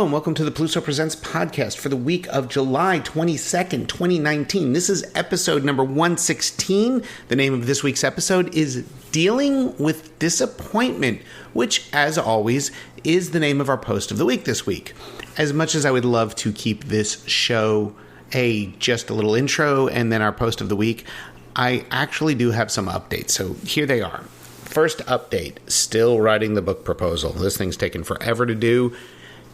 and welcome to the Peluso Presents podcast for the week of July 22nd, 2019. This is episode number 116. The name of this week's episode is Dealing with Disappointment, which, as always, is the name of our post of the week this week. As much as I would love to keep this show just a little intro and then our post of the week, I actually do have some updates. So here they are. First update, still writing the book proposal. This thing's taken forever to do.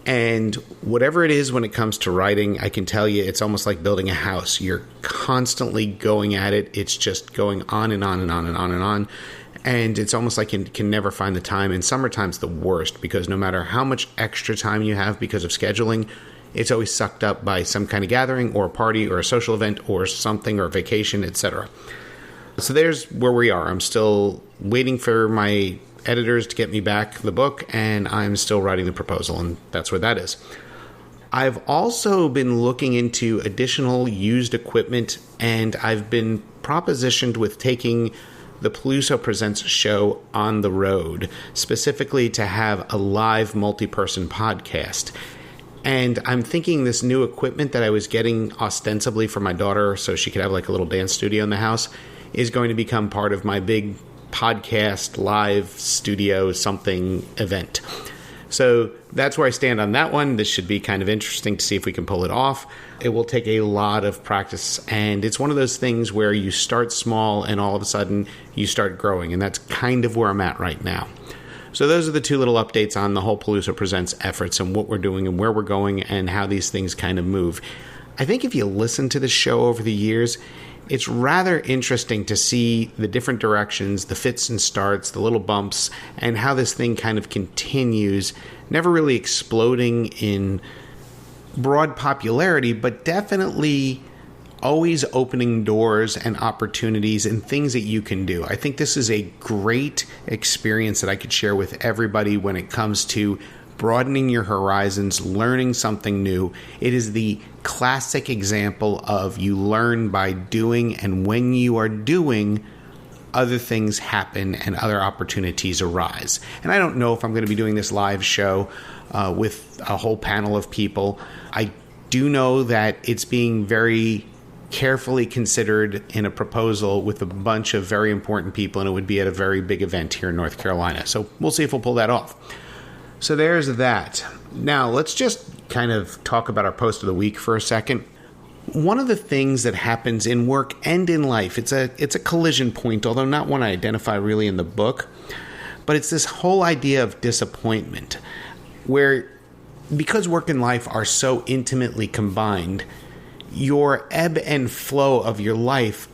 And whatever it is when it comes to writing, I can tell you it's almost like building a house. You're constantly going at it. It's just going on and on and on and on and on. And it's almost like you can never find the time. And summertime's the worst because no matter how much extra time you have because of scheduling, it's always sucked up by some kind of gathering or a party or a social event or something or a vacation, etc. So there's where we are. I'm still waiting for my editors to get me back the book, and I'm still writing the proposal, and that's where that is. I've also been looking into additional used equipment, and I've been propositioned with taking the Peluso Presents show on the road, specifically to have a live multi-person podcast. And I'm thinking this new equipment that I was getting ostensibly for my daughter so she could have like a little dance studio in the house is going to become part of my big podcast, live studio, something event. So that's where I stand on that one. This should be kind of interesting to see if we can pull it off. It will take a lot of practice, and it's one of those things where you start small and all of a sudden you start growing, and that's kind of where I'm at right now. So those are the two little updates on the whole Peluso Presents efforts and what we're doing and where we're going and how these things kind of move. I think if you listen to this show over the years, it's rather interesting to see the different directions, the fits and starts, the little bumps, and how this thing kind of continues, never really exploding in broad popularity, but definitely always opening doors and opportunities and things that you can do. I think this is a great experience that I could share with everybody when it comes to broadening your horizons, learning something new. It is the classic example of you learn by doing, and when you are doing, other things happen and other opportunities arise. And I don't know if I'm going to be doing this live show with a whole panel of people. I do know that it's being very carefully considered in a proposal with a bunch of very important people, and it would be at a very big event here in North Carolina. So we'll see if we'll pull that off. So there's that. Now, let's just kind of talk about our post of the week for a second. One of the things that happens in work and in life, it's a collision point, although not one I identify really in the book, but it's this whole idea of disappointment, where because work and life are so intimately combined, your ebb and flow of your life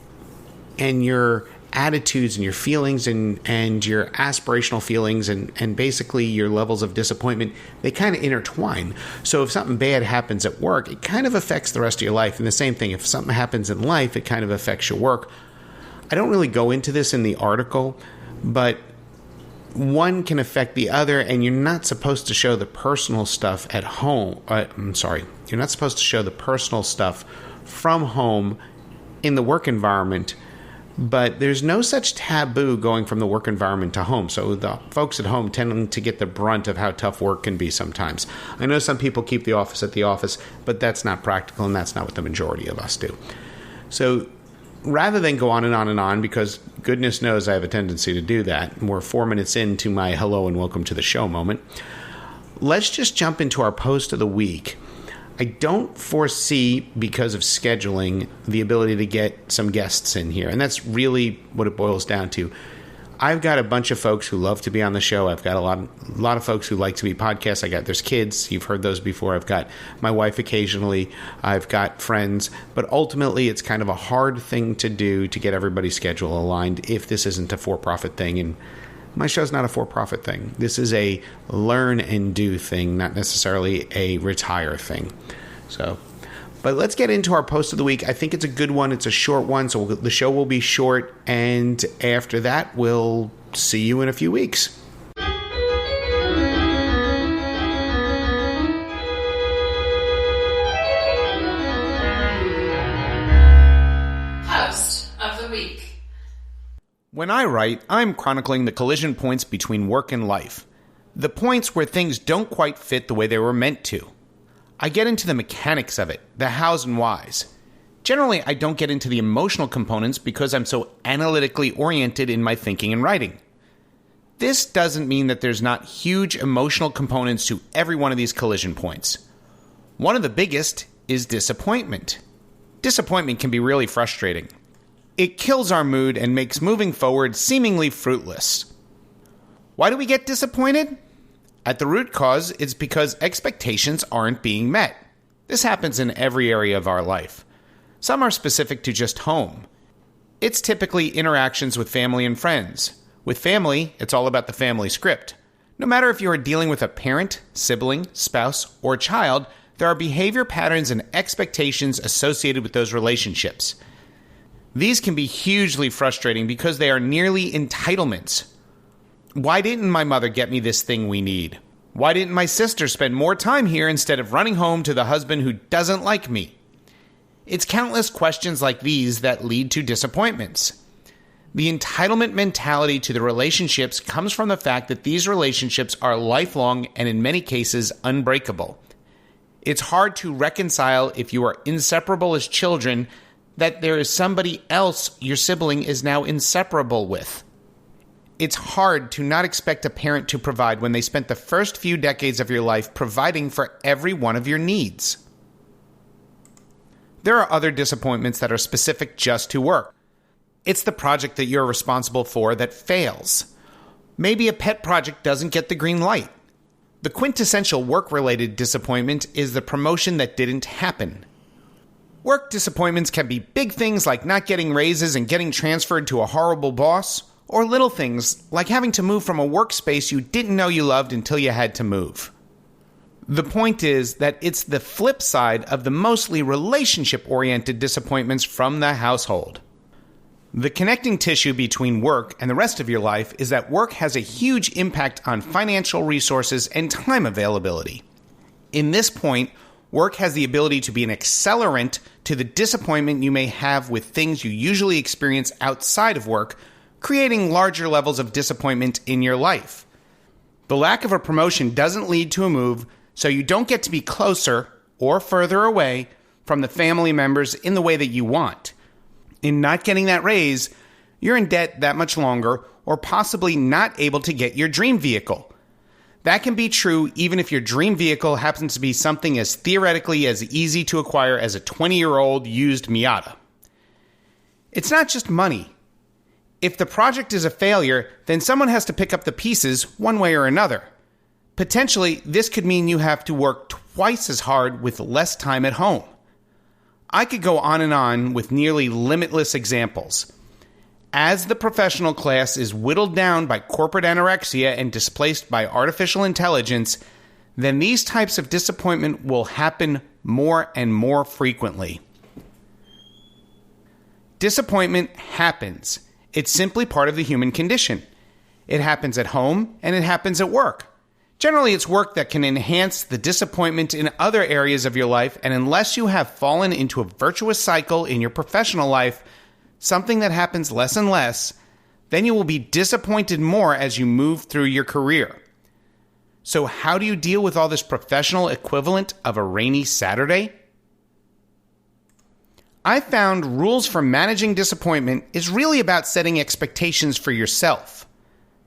and your attitudes and your feelings and your aspirational feelings and basically your levels of disappointment, they kind of intertwine. So if something bad happens at work, it kind of affects the rest of your life. And the same thing, if something happens in life, it kind of affects your work. I don't really go into this in the article, but one can affect the other, and you're not supposed to show the personal stuff at home. You're not supposed to show the personal stuff from home in the work environment. But there's no such taboo going from the work environment to home. So the folks at home tend to get the brunt of how tough work can be sometimes. I know some people keep the office at the office, but that's not practical, and that's not what the majority of us do. So rather than go on and on and on, because goodness knows I have a tendency to do that, and we're 4 minutes into my hello and welcome to the show moment, let's just jump into our post of the week. I don't foresee, because of scheduling, the ability to get some guests in here. And that's really what it boils down to. I've got a bunch of folks who love to be on the show. I've got a lot of folks who like to be podcasts. There's kids. You've heard those before. I've got my wife occasionally. I've got friends. But ultimately, it's kind of a hard thing to do to get everybody's schedule aligned if this isn't a for-profit thing. And my show's not a for-profit thing. This is a learn and do thing, not necessarily a retire thing. But let's get into our post of the week. I think it's a good one. It's a short one, so the show will be short. And after that, we'll see you in a few weeks. Post of the week. When I write, I'm chronicling the collision points between work and life. The points where things don't quite fit the way they were meant to. I get into the mechanics of it, the hows and whys. Generally, I don't get into the emotional components because I'm so analytically oriented in my thinking and writing. This doesn't mean that there's not huge emotional components to every one of these collision points. One of the biggest is disappointment. Disappointment can be really frustrating. It kills our mood and makes moving forward seemingly fruitless. Why do we get disappointed? At the root cause, it's because expectations aren't being met. This happens in every area of our life. Some are specific to just home. It's typically interactions with family and friends. With family, it's all about the family script. No matter if you are dealing with a parent, sibling, spouse, or child, there are behavior patterns and expectations associated with those relationships. These can be hugely frustrating because they are nearly entitlements. Why didn't my mother get me this thing we need? Why didn't my sister spend more time here instead of running home to the husband who doesn't like me? It's countless questions like these that lead to disappointments. The entitlement mentality to the relationships comes from the fact that these relationships are lifelong and in many cases unbreakable. It's hard to reconcile if you are inseparable as children that there is somebody else your sibling is now inseparable with. It's hard to not expect a parent to provide when they spent the first few decades of your life providing for every one of your needs. There are other disappointments that are specific just to work. It's the project that you're responsible for that fails. Maybe a pet project doesn't get the green light. The quintessential work-related disappointment is the promotion that didn't happen. Work disappointments can be big things like not getting raises and getting transferred to a horrible boss, or little things like having to move from a workspace you didn't know you loved until you had to move. The point is that it's the flip side of the mostly relationship-oriented disappointments from the household. The connecting tissue between work and the rest of your life is that work has a huge impact on financial resources and time availability. In this point, work has the ability to be an accelerant to the disappointment you may have with things you usually experience outside of work, creating larger levels of disappointment in your life. The lack of a promotion doesn't lead to a move, so you don't get to be closer or further away from the family members in the way that you want. In not getting that raise, you're in debt that much longer or possibly not able to get your dream vehicle. That can be true even if your dream vehicle happens to be something as theoretically as easy to acquire as a 20-year-old used Miata. It's not just money. If the project is a failure, then someone has to pick up the pieces one way or another. Potentially, this could mean you have to work twice as hard with less time at home. I could go on with nearly limitless examples. As the professional class is whittled down by corporate anorexia and displaced by artificial intelligence, then these types of disappointment will happen more and more frequently. Disappointment happens. It's simply part of the human condition. It happens at home and it happens at work. Generally, it's work that can enhance the disappointment in other areas of your life, and unless you have fallen into a virtuous cycle in your professional life, something that happens less and less, then you will be disappointed more as you move through your career. So how do you deal with all this professional equivalent of a rainy Saturday? I found rules for managing disappointment is really about setting expectations for yourself.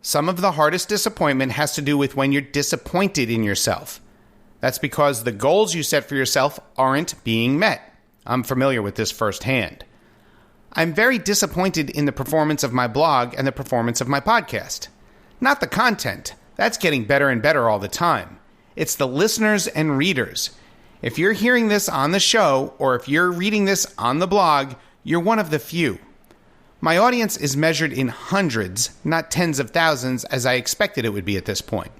Some of the hardest disappointment has to do with when you're disappointed in yourself. That's because the goals you set for yourself aren't being met. I'm familiar with this firsthand. I'm very disappointed in the performance of my blog and the performance of my podcast. Not the content. That's getting better and better all the time. It's the listeners and readers. If you're hearing this on the show, or if you're reading this on the blog, you're one of the few. My audience is measured in hundreds, not tens of thousands, as I expected it would be at this point.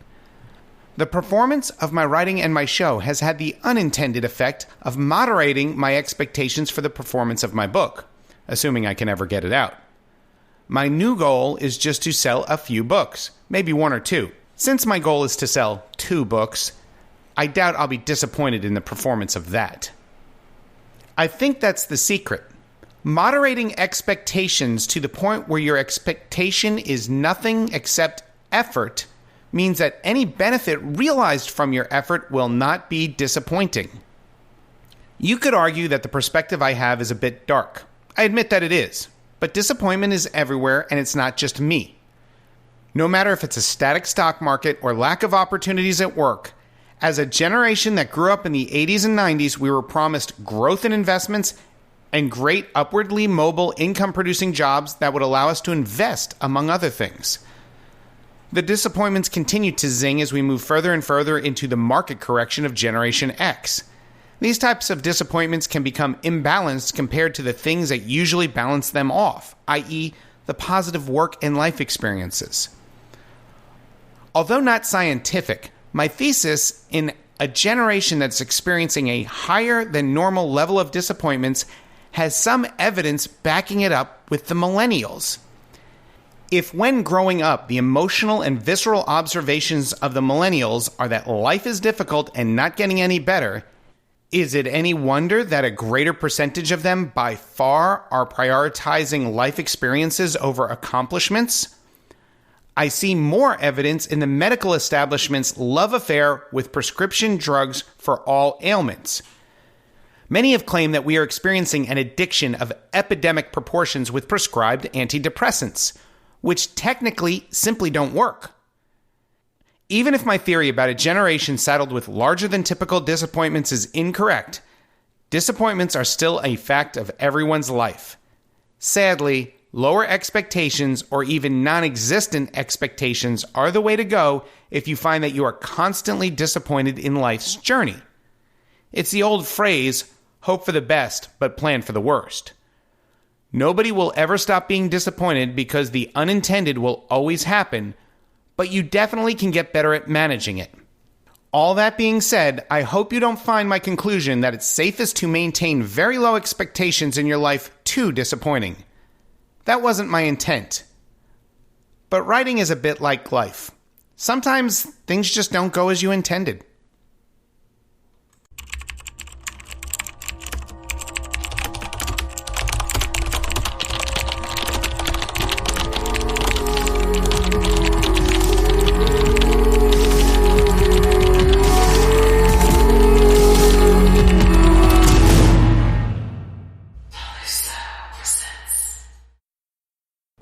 The performance of my writing and my show has had the unintended effect of moderating my expectations for the performance of my book, assuming I can ever get it out. My new goal is just to sell a few books, maybe one or two. Since my goal is to sell 2 books, I doubt I'll be disappointed in the performance of that. I think that's the secret. Moderating expectations to the point where your expectation is nothing except effort means that any benefit realized from your effort will not be disappointing. You could argue that the perspective I have is a bit dark. I admit that it is, but disappointment is everywhere and it's not just me. No matter if it's a static stock market or lack of opportunities at work, as a generation that grew up in the 80s and 90s, we were promised growth in investments and great upwardly mobile income-producing jobs that would allow us to invest, among other things. The disappointments continue to zing as we move further and further into the market correction of Generation X. These types of disappointments can become imbalanced compared to the things that usually balance them off, i.e., the positive work and life experiences. Although not scientific, my thesis in a generation that's experiencing a higher than normal level of disappointments has some evidence backing it up with the millennials. If when growing up, the emotional and visceral observations of the millennials are that life is difficult and not getting any better, is it any wonder that a greater percentage of them by far are prioritizing life experiences over accomplishments? I see more evidence in the medical establishment's love affair with prescription drugs for all ailments. Many have claimed that we are experiencing an addiction of epidemic proportions with prescribed antidepressants, which technically simply don't work. Even if my theory about a generation saddled with larger than typical disappointments is incorrect, disappointments are still a fact of everyone's life. Sadly, lower expectations or even non-existent expectations are the way to go if you find that you are constantly disappointed in life's journey. It's the old phrase, hope for the best, but plan for the worst. Nobody will ever stop being disappointed because the unintended will always happen, but you definitely can get better at managing it. All that being said, I hope you don't find my conclusion that it's safest to maintain very low expectations in your life too disappointing. That wasn't my intent. But writing is a bit like life. Sometimes things just don't go as you intended.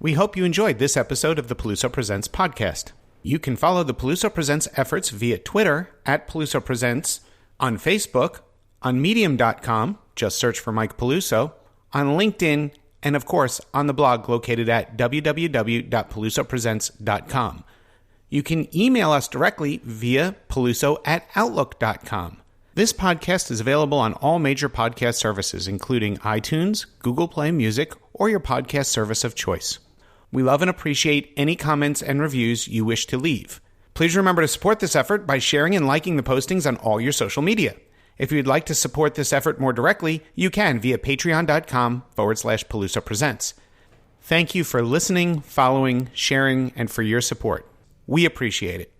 We hope you enjoyed this episode of the Peluso Presents podcast. You can follow the Peluso Presents efforts via Twitter @PelusoPresents, on Facebook, on Medium.com, just search for Mike Peluso, on LinkedIn, and of course on the blog located at www.pelusopresents.com. You can email us directly via peluso@outlook.com. This podcast is available on all major podcast services, including iTunes, Google Play Music, or your podcast service of choice. We love and appreciate any comments and reviews you wish to leave. Please remember to support this effort by sharing and liking the postings on all your social media. If you'd like to support this effort more directly, you can via patreon.com/Peluso Presents. Thank you for listening, following, sharing, and for your support. We appreciate it.